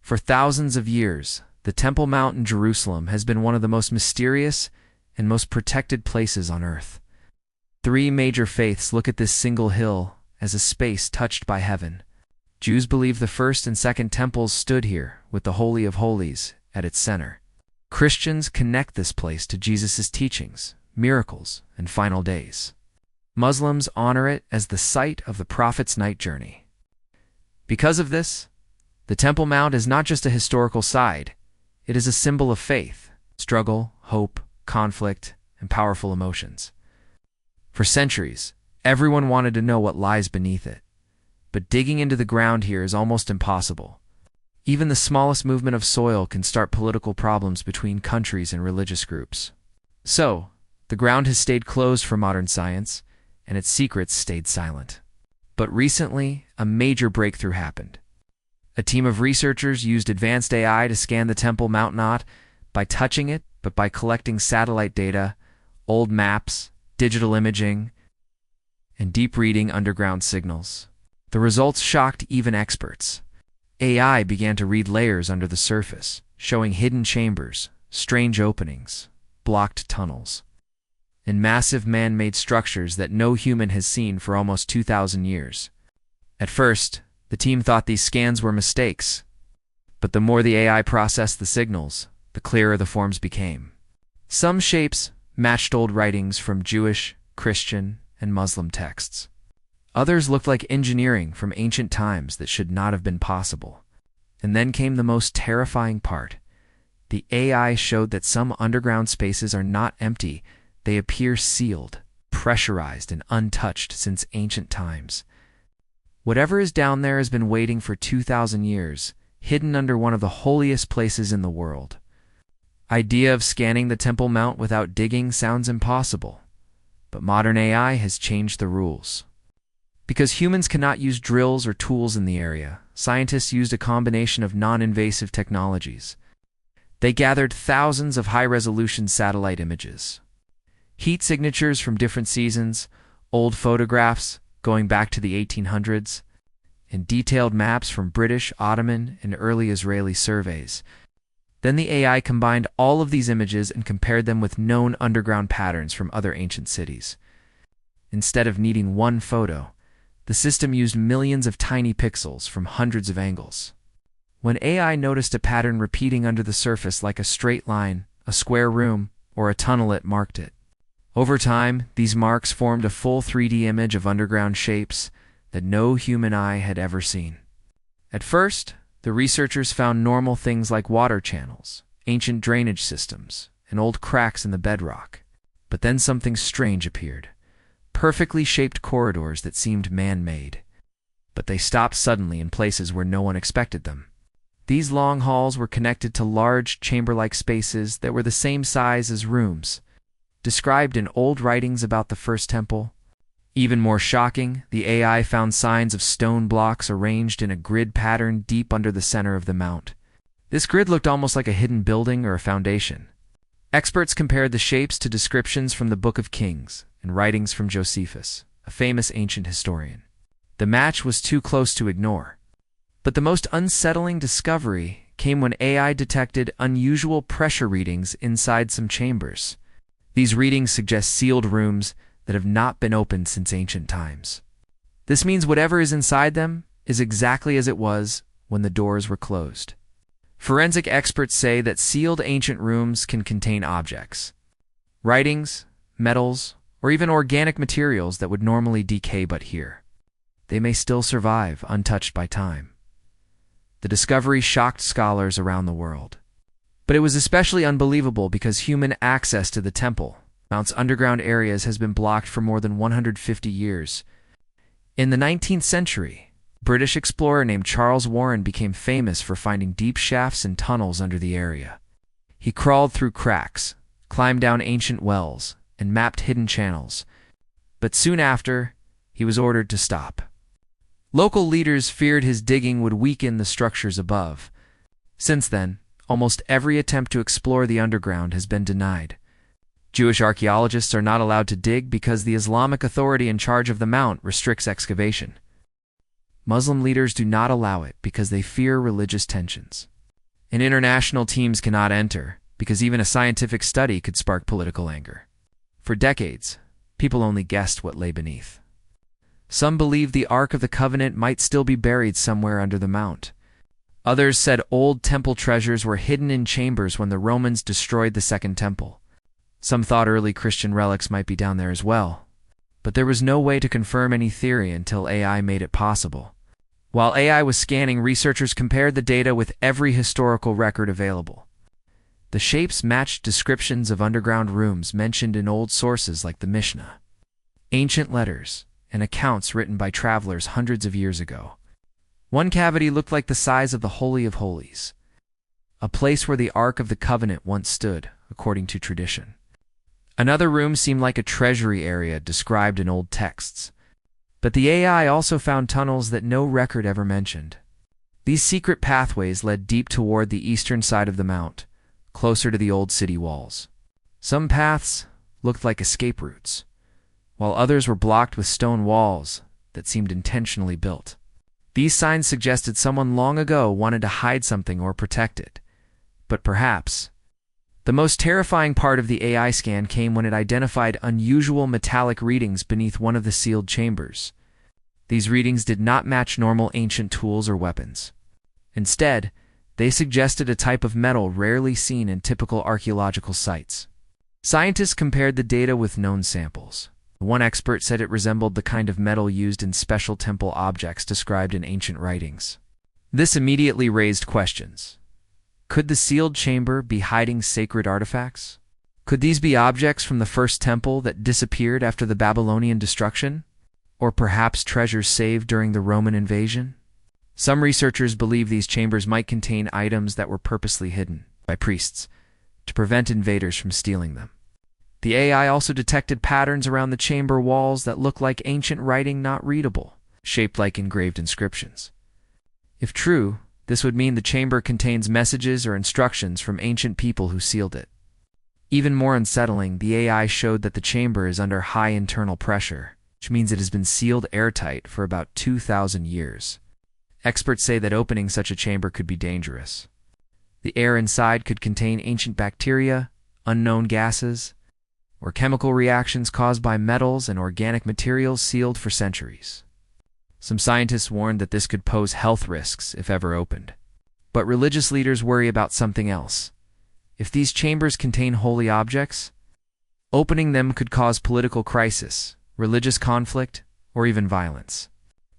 For thousands of years, the Temple Mount in Jerusalem has been one of the most mysterious and most protected places on earth. Three major faiths look at this single hill as a space touched by heaven. Jews believe the first and second temples stood here, with the Holy of Holies at its center. Christians connect this place to Jesus' teachings, miracles, and final days. Muslims honor it as the site of the Prophet's night journey. Because of this, the Temple Mount is not just a historical site, it is a symbol of faith, struggle, hope, conflict, and powerful emotions. For centuries, everyone wanted to know what lies beneath it. But digging into the ground here is almost impossible. Even the smallest movement of soil can start political problems between countries and religious groups. So, the ground has stayed closed for modern science, and its secrets stayed silent. But recently, a major breakthrough happened. A team of researchers used advanced AI to scan the Temple Mount not by touching it, but by collecting satellite data, old maps, digital imaging, and deep reading underground signals. The results shocked even experts. AI began to read layers under the surface, showing hidden chambers, strange openings, blocked tunnels, and massive man-made structures that no human has seen for almost 2,000 years. At first, the team thought these scans were mistakes, but the more the AI processed the signals, the clearer the forms became. Some shapes matched old writings from Jewish, Christian, and Muslim texts. Others looked like engineering from ancient times that should not have been possible. And then came the most terrifying part. The AI showed that some underground spaces are not empty, they appear sealed, pressurized, and untouched since ancient times. Whatever is down there has been waiting for 2,000 years, hidden under one of the holiest places in the world. Idea of scanning the Temple Mount without digging sounds impossible, but modern AI has changed the rules. Because humans cannot use drills or tools in the area, scientists used a combination of non-invasive technologies. They gathered thousands of high-resolution satellite images, heat signatures from different seasons, old photographs going back to the 1800s, and detailed maps from British, Ottoman, and early Israeli surveys. Then the AI combined all of these images and compared them with known underground patterns from other ancient cities. Instead of needing one photo, the system used millions of tiny pixels from hundreds of angles. When AI noticed a pattern repeating under the surface like a straight line, a square room, or a tunnel, it marked it. Over time, these marks formed a full 3D image of underground shapes that no human eye had ever seen. At first, the researchers found normal things like water channels, ancient drainage systems, and old cracks in the bedrock. But then something strange appeared. Perfectly shaped corridors that seemed man-made. But they stopped suddenly in places where no one expected them. These long halls were connected to large, chamber-like spaces that were the same size as rooms, described in old writings about the First Temple. Even more shocking, the AI found signs of stone blocks arranged in a grid pattern deep under the center of the mount. This grid looked almost like a hidden building or a foundation. Experts compared the shapes to descriptions from the Book of Kings and writings from Josephus, a famous ancient historian. The match was too close to ignore. But the most unsettling discovery came when AI detected unusual pressure readings inside some chambers. These readings suggest sealed rooms that have not been opened since ancient times. This means whatever is inside them is exactly as it was when the doors were closed. Forensic experts say that sealed ancient rooms can contain objects, writings, metals, or even organic materials that would normally decay but here. They may still survive untouched by time. The discovery shocked scholars around the world. But it was especially unbelievable because human access to the Temple Mount's underground areas has been blocked for more than 150 years. In the 19th century, a British explorer named Charles Warren became famous for finding deep shafts and tunnels under the area. He crawled through cracks, climbed down ancient wells, and mapped hidden channels. But soon after, he was ordered to stop. Local leaders feared his digging would weaken the structures above. Since then, almost every attempt to explore the underground has been denied. Jewish archaeologists are not allowed to dig because the Islamic authority in charge of the mount restricts excavation. Muslim leaders do not allow it because they fear religious tensions. and international teams cannot enter because even a scientific study could spark political anger. For decades, people only guessed what lay beneath. Some believed the Ark of the Covenant might still be buried somewhere under the mount. Others said old temple treasures were hidden in chambers when the Romans destroyed the Second Temple. Some thought early Christian relics might be down there as well. But there was no way to confirm any theory until AI made it possible. While AI was scanning, researchers compared the data with every historical record available. The shapes matched descriptions of underground rooms mentioned in old sources like the Mishnah, ancient letters, and accounts written by travelers hundreds of years ago. One cavity looked like the size of the Holy of Holies, a place where the Ark of the Covenant once stood, according to tradition. Another room seemed like a treasury area described in old texts. But the AI also found tunnels that no record ever mentioned. These secret pathways led deep toward the eastern side of the mount, closer to the old city walls. Some paths looked like escape routes, while others were blocked with stone walls that seemed intentionally built. These signs suggested someone long ago wanted to hide something or protect it. But perhaps the most terrifying part of the AI scan came when it identified unusual metallic readings beneath one of the sealed chambers. These readings did not match normal ancient tools or weapons. Instead, they suggested a type of metal rarely seen in typical archaeological sites. Scientists compared the data with known samples. One expert said it resembled the kind of metal used in special temple objects described in ancient writings. This immediately raised questions. Could the sealed chamber be hiding sacred artifacts? Could these be objects from the first temple that disappeared after the Babylonian destruction? Or perhaps treasures saved during the Roman invasion? Some researchers believe these chambers might contain items that were purposely hidden by priests to prevent invaders from stealing them. The AI also detected patterns around the chamber walls that looked like ancient writing not readable, shaped like engraved inscriptions. If true, this would mean the chamber contains messages or instructions from ancient people who sealed it. Even more unsettling, the AI showed that the chamber is under high internal pressure, which means it has been sealed airtight for about 2,000 years. Experts say that opening such a chamber could be dangerous. The air inside could contain ancient bacteria, unknown gases, or chemical reactions caused by metals and organic materials sealed for centuries. Some scientists warned that this could pose health risks if ever opened. But religious leaders worry about something else. If these chambers contain holy objects, opening them could cause political crisis, religious conflict, or even violence.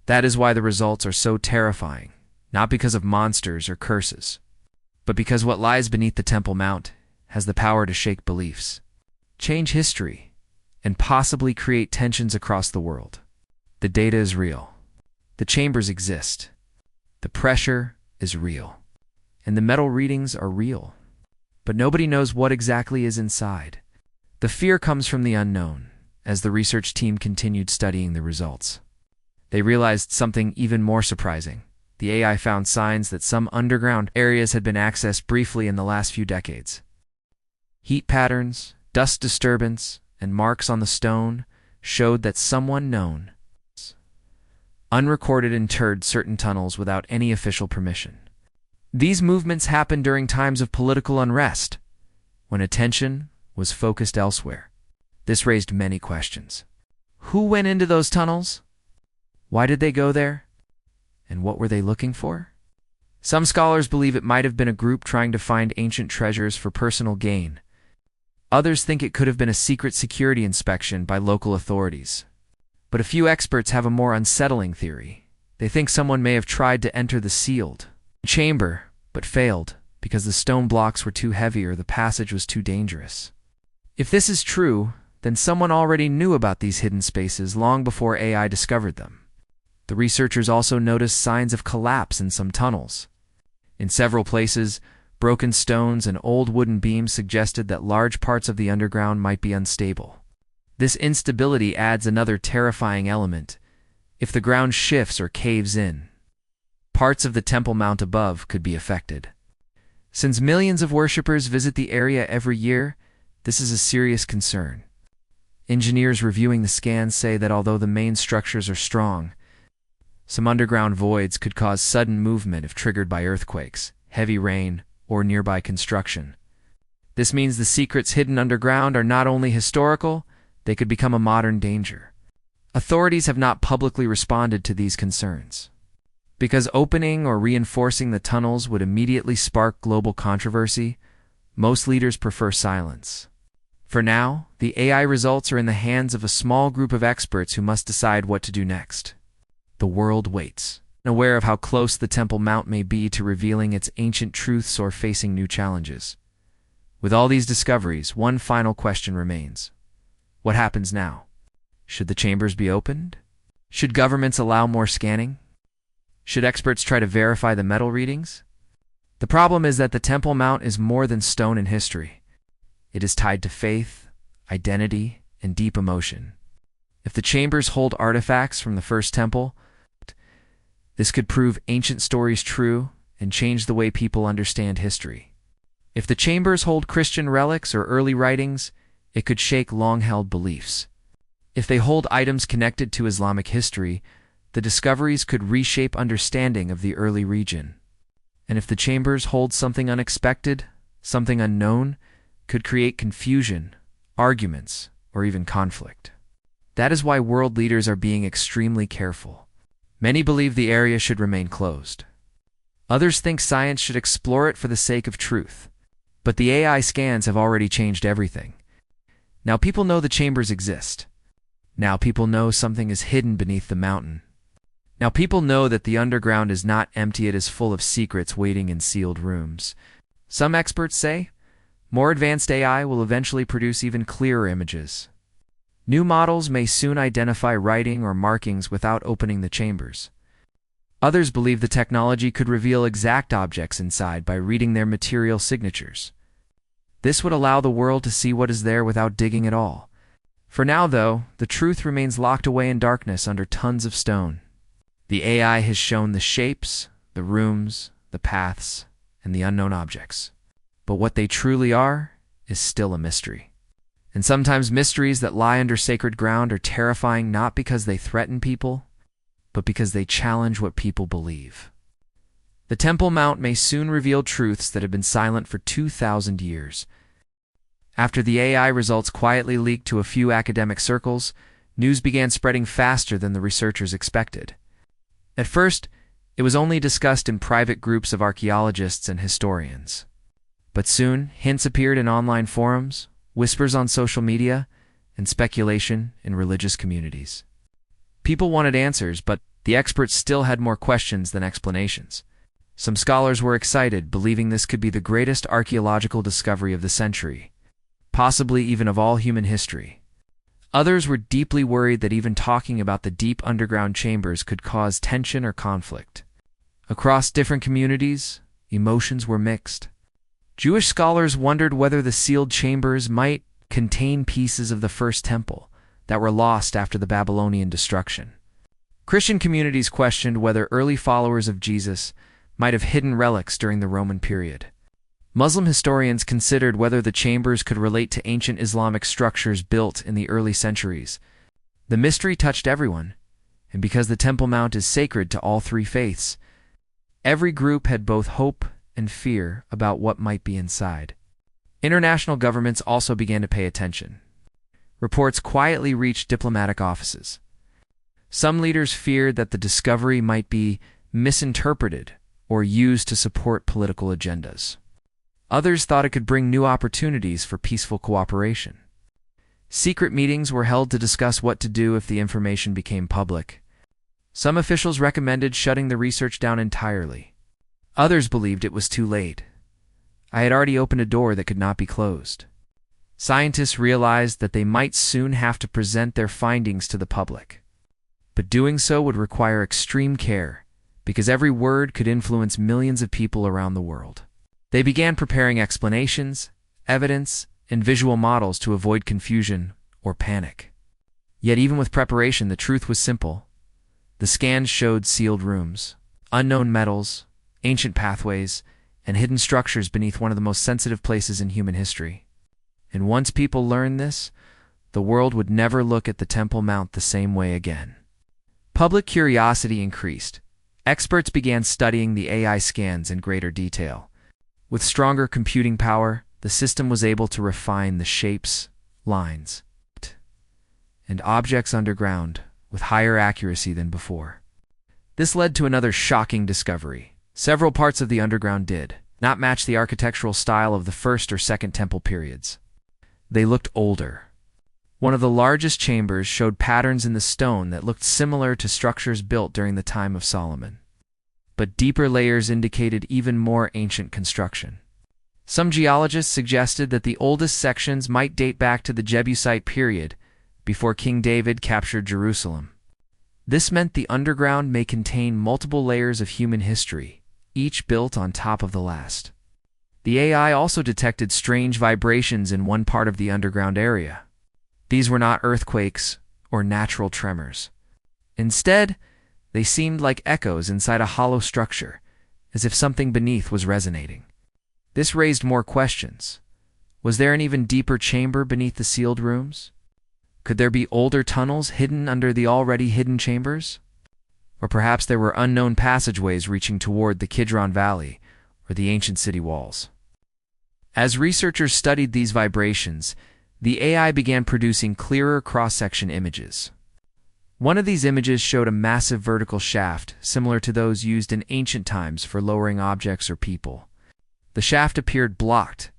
That is why the results are so terrifying, not because of monsters or curses, but because what lies beneath the Temple Mount has the power to shake beliefs, change history, and possibly create tensions across the world. The data is real. The chambers exist. The pressure is real. And the metal readings are real. But nobody knows what exactly is inside. The fear comes from the unknown, as the research team continued studying the results. They realized something even more surprising. The AI found signs that some underground areas had been accessed briefly in the last few decades. Heat patterns, dust disturbance, and marks on the stone showed that someone known unrecorded entered certain tunnels without any official permission. These movements happened during times of political unrest, when attention was focused elsewhere. This raised many questions. Who went into those tunnels? Why did they go there? And what were they looking for? Some scholars believe it might have been a group trying to find ancient treasures for personal gain. Others think it could have been a secret security inspection by local authorities. But a few experts have a more unsettling theory. They think someone may have tried to enter the sealed chamber, but failed because the stone blocks were too heavy or the passage was too dangerous. If this is true, then someone already knew about these hidden spaces long before AI discovered them. The researchers also noticed signs of collapse in some tunnels. In several places, broken stones and old wooden beams suggested that large parts of the underground might be unstable. This instability adds another terrifying element. If the ground shifts or caves in, parts of the Temple Mount above could be affected. Since millions of worshippers visit the area every year, this is a serious concern. Engineers reviewing the scans say that although the main structures are strong, some underground voids could cause sudden movement if triggered by earthquakes, heavy rain, or nearby construction. This means the secrets hidden underground are not only historical, they could become a modern danger. Authorities have not publicly responded to these concerns. Because opening or reinforcing the tunnels would immediately spark global controversy, most leaders prefer silence. For now, the AI results are in the hands of a small group of experts who must decide what to do next. The world waits, aware of how close the Temple Mount may be to revealing its ancient truths or facing new challenges. With all these discoveries, one final question remains. What happens now? Should the chambers be opened? Should governments allow more scanning? Should experts try to verify the metal readings? The problem is that the Temple Mount is more than stone in history. It is tied to faith, identity, and deep emotion. If the chambers hold artifacts from the first temple, this could prove ancient stories true and change the way people understand history. If the chambers hold Christian relics or early writings, it could shake long-held beliefs. If they hold items connected to Islamic history, the discoveries could reshape understanding of the early region. And if the chambers hold something unexpected, something unknown, could create confusion, arguments, or even conflict. That is why world leaders are being extremely careful. Many believe the area should remain closed. Others think science should explore it for the sake of truth. But the AI scans have already changed everything. Now people know the chambers exist. Now people know something is hidden beneath the mountain. Now people know that the underground is not empty, it is full of secrets waiting in sealed rooms. Some experts say more advanced AI will eventually produce even clearer images. New models may soon identify writing or markings without opening the chambers. Others believe the technology could reveal exact objects inside by reading their material signatures. This would allow the world to see what is there without digging at all. For now, though, the truth remains locked away in darkness under tons of stone. The AI has shown the shapes, the rooms, the paths, and the unknown objects. But what they truly are is still a mystery. And sometimes mysteries that lie under sacred ground are terrifying not because they threaten people, but because they challenge what people believe. The Temple Mount may soon reveal truths that have been silent for 2,000 years. After the AI results quietly leaked to a few academic circles, news began spreading faster than the researchers expected. At first, it was only discussed in private groups of archaeologists and historians. But soon, hints appeared in online forums, whispers on social media, and speculation in religious communities. People wanted answers, but the experts still had more questions than explanations. Some scholars were excited, believing this could be the greatest archaeological discovery of the century, possibly even of all human history. Others were deeply worried that even talking about the deep underground chambers could cause tension or conflict. Across different communities, emotions were mixed. Jewish scholars wondered whether the sealed chambers might contain pieces of the first temple that were lost after the Babylonian destruction. Christian communities questioned whether early followers of Jesus might have hidden relics during the Roman period. Muslim historians considered whether the chambers could relate to ancient Islamic structures built in the early centuries. The mystery touched everyone, and because the Temple Mount is sacred to all three faiths, every group had both hope and fear about what might be inside. International governments also began to pay attention. Reports quietly reached diplomatic offices. Some leaders feared that the discovery might be misinterpreted or used to support political agendas. Others thought it could bring new opportunities for peaceful cooperation. Secret meetings were held to discuss what to do if the information became public. Some officials recommended shutting the research down entirely. Others believed it was too late. I had already opened a door that could not be closed. Scientists realized that they might soon have to present their findings to the public. But doing so would require extreme care, because every word could influence millions of people around the world. They began preparing explanations, evidence, and visual models to avoid confusion or panic. Yet even with preparation, the truth was simple. The scans showed sealed rooms, unknown metals, ancient pathways, and hidden structures beneath one of the most sensitive places in human history. And once people learned this, the world would never look at the Temple Mount the same way again. Public curiosity increased. Experts began studying the AI scans in greater detail. With stronger computing power, the system was able to refine the shapes, lines, and objects underground with higher accuracy than before. This led to another shocking discovery. Several parts of the underground did not match the architectural style of the first or second temple periods. They looked older. One of the largest chambers showed patterns in the stone that looked similar to structures built during the time of Solomon. But deeper layers indicated even more ancient construction. Some geologists suggested that the oldest sections might date back to the Jebusite period, before King David captured Jerusalem. This meant the underground may contain multiple layers of human history, each built on top of the last. The AI also detected strange vibrations in one part of the underground area. These were not earthquakes or natural tremors. Instead, they seemed like echoes inside a hollow structure, as if something beneath was resonating. This raised more questions. Was there an even deeper chamber beneath the sealed rooms? Could there be older tunnels hidden under the already hidden chambers? Or perhaps there were unknown passageways reaching toward the Kidron Valley or the ancient city walls. As researchers studied these vibrations, the AI began producing clearer cross-section images. One of these images showed a massive vertical shaft, similar to those used in ancient times for lowering objects or people. The shaft appeared blocked,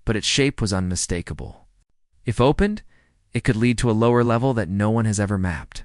but its shape was unmistakable. If opened, it could lead to a lower level that no one has ever mapped.